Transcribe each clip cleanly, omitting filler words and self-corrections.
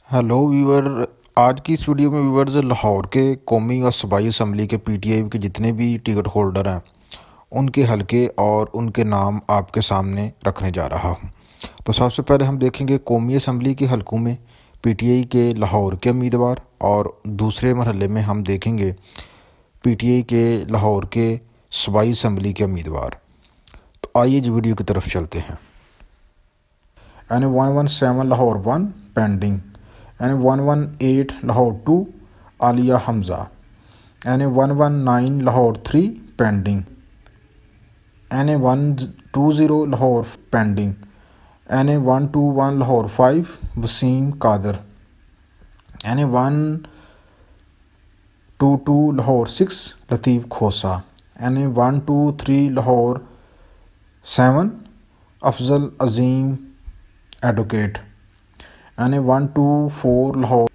Hello viewer. आज की इस वीडियो में व्यूअर्स लाहौर के कौमी और सूबाई असम्बली के पीटीआई के जितने भी टिकट होल्डर हैं उनके हलके और उनके नाम आपके सामने रखने जा रहा हूं। तो सबसे पहले हम देखेंगे कौमी असम्बली के हलकों में पीटीआई के लाहौर के उम्मीदवार, और दूसरे मरहले में हम देखेंगे पीटीआई के लाहौर के सूबाई असम्बली के उम्मीदवार। तो आइए जी वीडियो की तरफ चलते हैं। N117 Lahore 1 pending, N118 Lahore 2 Aliya Hamza, N119 Lahore 3 pending, N120 Lahore pending, N121 Lahore 5 Waseem Qadir, N122 Lahore 6 Latif Khosa, N123 Lahore 7 Afzal Azeem advocate, N124 Lahore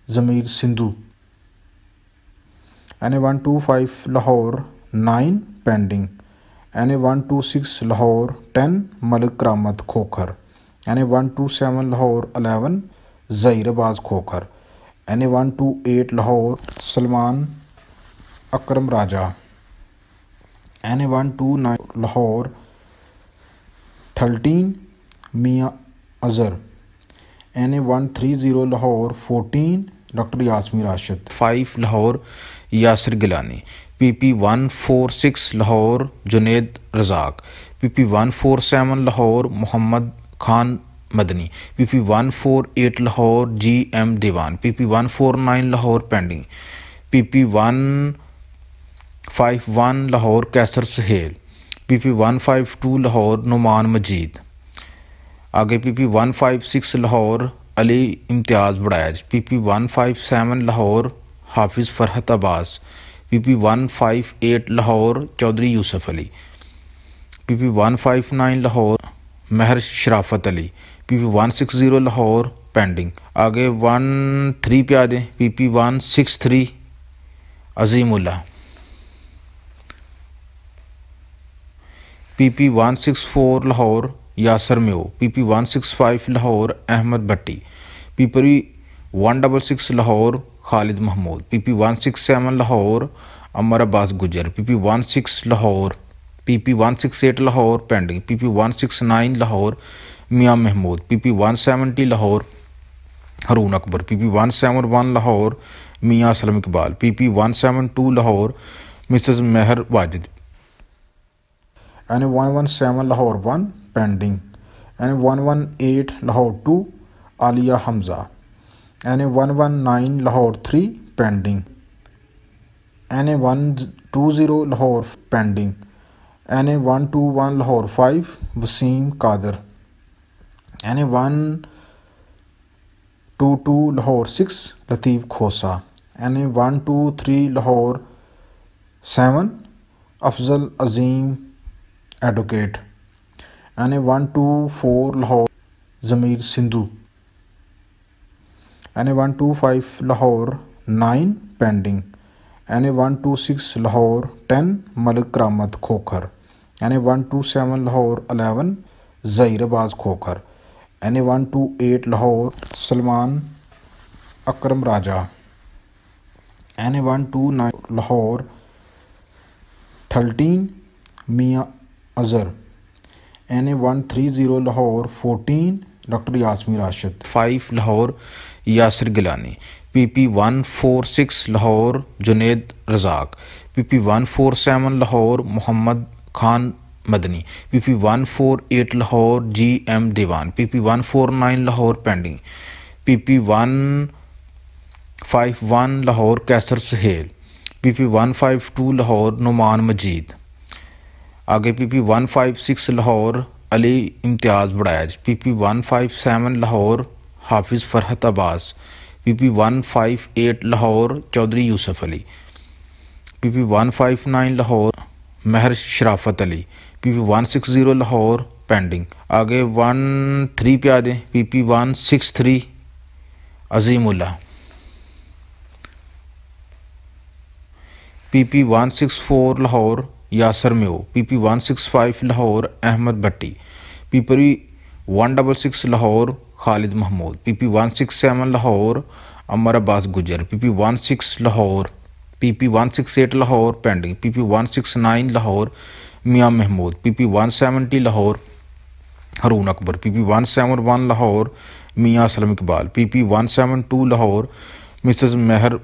Zameer Sindhu, N125 Lahore 9 pending, N126 Lahore 10 Malik Karamat Khokhar, N127 Lahore 11 Zaheer Abbas Khokhar, N128 Lahore Salman अकरम राजा, N129 Lahore 13 Mian Azhar, N130 Lahore 14 doctor Yasmeen Rashid, 5 Lahore Yasir Gilani, PP146 Lahore Junaid Razzaq, PP147 Lahore Mohammad Khan Madni, PP148 Lahore GM Diwan, PP149 Lahore pending, PP151 Lahore Qaiser Sohail, PP152 Lahore Noman Majeed. आगे PP156 लाहौर अली इम्तियाज़ बड़ैज, PP157 Lahore हाफिज़ Farhat Abbas, PP158 Lahore Chaudhary Yusuf Ali, PP159 Lahore महर शराफत Ali, PP160 Lahore pending. आगे 13 पे आ दें, PP163 Azimullah, PP164 Lahore यासर म्यो, PP165 Lahore Ahmad भट्टी, PP166 Lahore Khalid Mahmood, PP167 Lahore अमर अब्बास गुजर, PP168 Lahore pending, PP169 Lahore मियाँ Mahmood, PP170 Lahore Haroon Akbar, PP171 Lahore Mian Aslam Iqbal, PP172 Lahore Mrs Mehar Wajid, N117 Lahore 1 pending, N118 Lahore 2 Aliya Hamza, N119 Lahore 3 pending, N120 Lahore pending, N121 Lahore 5 Waseem Qadir, N122 Lahore 6 Latif Khosa, N123 Lahore 7 Afzal Azeem advocate, N124 Lahore Zameer Sindhu, N125 Lahore 9 pending, N126 Lahore 10 Malik Karamat Khokhar, N127 Lahore 11 Zaheer Abbas Khokhar, N128 Lahore Salman अकरम राजा, N129 Lahore 13 Mian Azhar, N130 Lahore 14 doctor Yasmeen Rashid, 5 Lahore Yasir Gilani, PP146 Lahore Junaid Razzaq, PP147 Lahore Mohammad Khan Madni, PP148 Lahore GM Diwan, PP149 Lahore pending, PP151 Lahore Qaiser Sohail, PP152 Lahore Noman Majeed. आगे PP156 Lahore Ali इम्तियाज़ बड़ैज, PP157 Lahore हाफिज़ Farhat Abbas, PP158 Lahore Chaudhary Yusuf Ali, PP159 Lahore महर शराफत Ali, PP160 Lahore pending. आगे 13 पे आ दें, PP163 Azimullah, PP164 Lahore यासर म्यो, PP165 Lahore Ahmad भट्टी, PP166 Lahore Khalid Mahmood. PP 167 Lahore अमर अब्बास गुजर। PP 16 Lahore. PP 168 Lahore pending. PP 169 Lahore मियाँ Mahmood. PP 170 Lahore Haroon Akbar. PP 171 Lahore Mian Aslam Iqbal. PP 172 Lahore Mrs मेहर